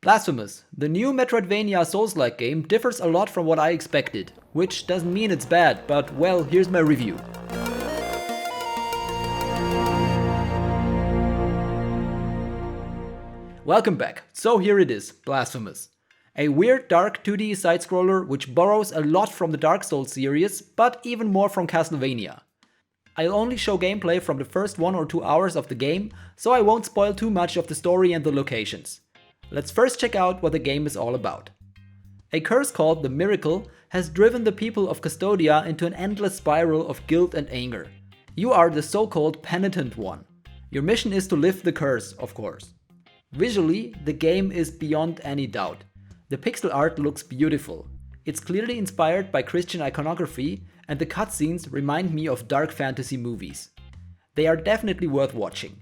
Blasphemous, the new Metroidvania Soulslike game differs a lot from what I expected, which doesn't mean it's bad, but well, here's my review. Welcome back, so here it is, Blasphemous. A weird dark 2D side-scroller which borrows a lot from the Dark Souls series, but even more from Castlevania. I'll only show gameplay from the first 1 or 2 hours of the game, so I won't spoil too much of the story and the locations. Let's first check out what the game is all about. A curse called the Miracle has driven the people of Custodia into an endless spiral of guilt and anger. You are the so-called penitent one. Your mission is to lift the curse, of course. Visually, the game is beyond any doubt. The pixel art looks beautiful. It's clearly inspired by Christian iconography, and the cutscenes remind me of dark fantasy movies. They are definitely worth watching.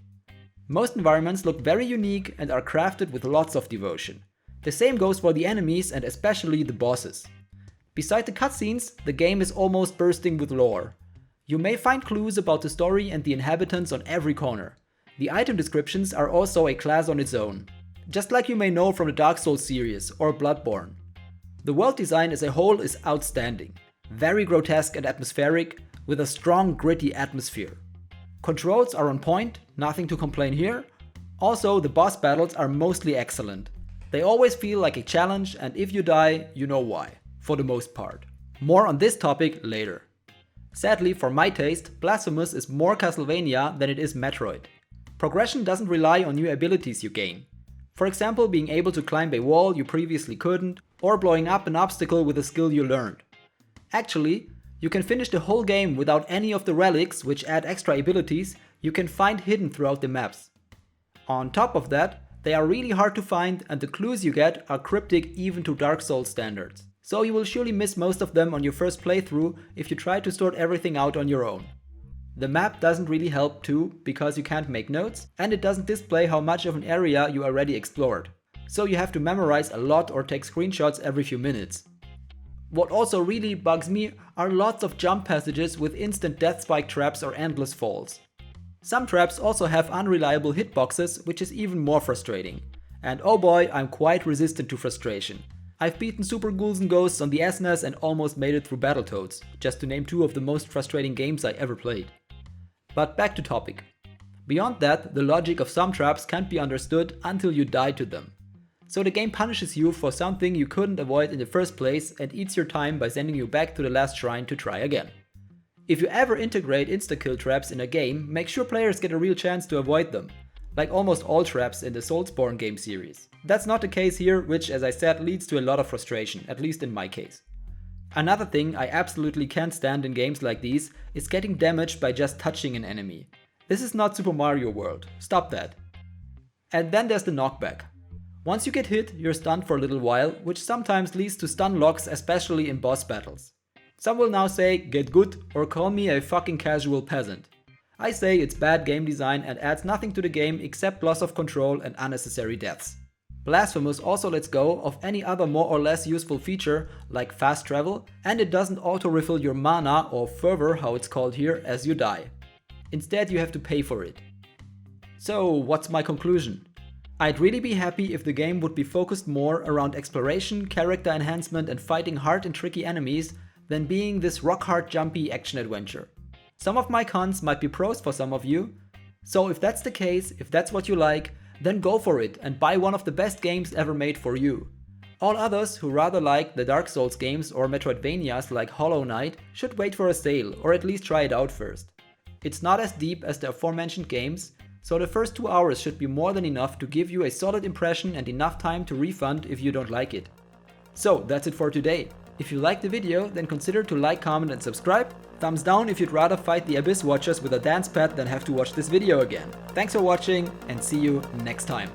Most environments look very unique and are crafted with lots of devotion. The same goes for the enemies and especially the bosses. Beside the cutscenes, the game is almost bursting with lore. You may find clues about the story and the inhabitants on every corner. The item descriptions are also a class on its own, just like you may know from the Dark Souls series or Bloodborne. The world design as a whole is outstanding, very grotesque and atmospheric, with a strong gritty atmosphere. Controls are on point, nothing to complain here. Also, the boss battles are mostly excellent. They always feel like a challenge, and if you die, you know why, for the most part. More on this topic later. Sadly, for my taste, Blasphemous is more Castlevania than it is Metroid. Progression doesn't rely on new abilities you gain. For example, being able to climb a wall you previously couldn't, or blowing up an obstacle with a skill you learned. Actually, you can finish the whole game without any of the relics, which add extra abilities you can find hidden throughout the maps. On top of that, they are really hard to find and the clues you get are cryptic even to Dark Souls standards. So you will surely miss most of them on your first playthrough if you try to sort everything out on your own. The map doesn't really help too, because you can't make notes, and it doesn't display how much of an area you already explored. So you have to memorize a lot or take screenshots every few minutes. What also really bugs me are lots of jump passages with instant death spike traps or endless falls. Some traps also have unreliable hitboxes, which is even more frustrating. And oh boy, I'm quite resistant to frustration. I've beaten Super Ghouls and Ghosts on the SNES and almost made it through Battletoads, just to name 2 of the most frustrating games I ever played. But back to topic. Beyond that, the logic of some traps can't be understood until you die to them. So the game punishes you for something you couldn't avoid in the first place and eats your time by sending you back to the last shrine to try again. If you ever integrate insta-kill traps in a game, make sure players get a real chance to avoid them, like almost all traps in the Soulsborne game series. That's not the case here, which as I said leads to a lot of frustration, at least in my case. Another thing I absolutely can't stand in games like these is getting damaged by just touching an enemy. This is not Super Mario World, stop that. And then there's the knockback. Once you get hit, you're stunned for a little while, which sometimes leads to stun locks, especially in boss battles. Some will now say, get good, or call me a fucking casual peasant. I say it's bad game design and adds nothing to the game except loss of control and unnecessary deaths. Blasphemous also lets go of any other more or less useful feature, like fast travel, and it doesn't auto-refill your mana, or fervor how it's called here, as you die. Instead you have to pay for it. So what's my conclusion? I'd really be happy if the game would be focused more around exploration, character enhancement and fighting hard and tricky enemies than being this rock-hard jumpy action adventure. Some of my cons might be pros for some of you, so if that's the case, if that's what you like, then go for it and buy one of the best games ever made for you. All others who rather like the Dark Souls games or Metroidvanias like Hollow Knight should wait for a sale or at least try it out first. It's not as deep as the aforementioned games, so the first 2 hours should be more than enough to give you a solid impression and enough time to refund if you don't like it. So that's it for today. If you liked the video, then consider to like, comment and subscribe. Thumbs down if you'd rather fight the Abyss Watchers with a dance pad than have to watch this video again. Thanks for watching and see you next time.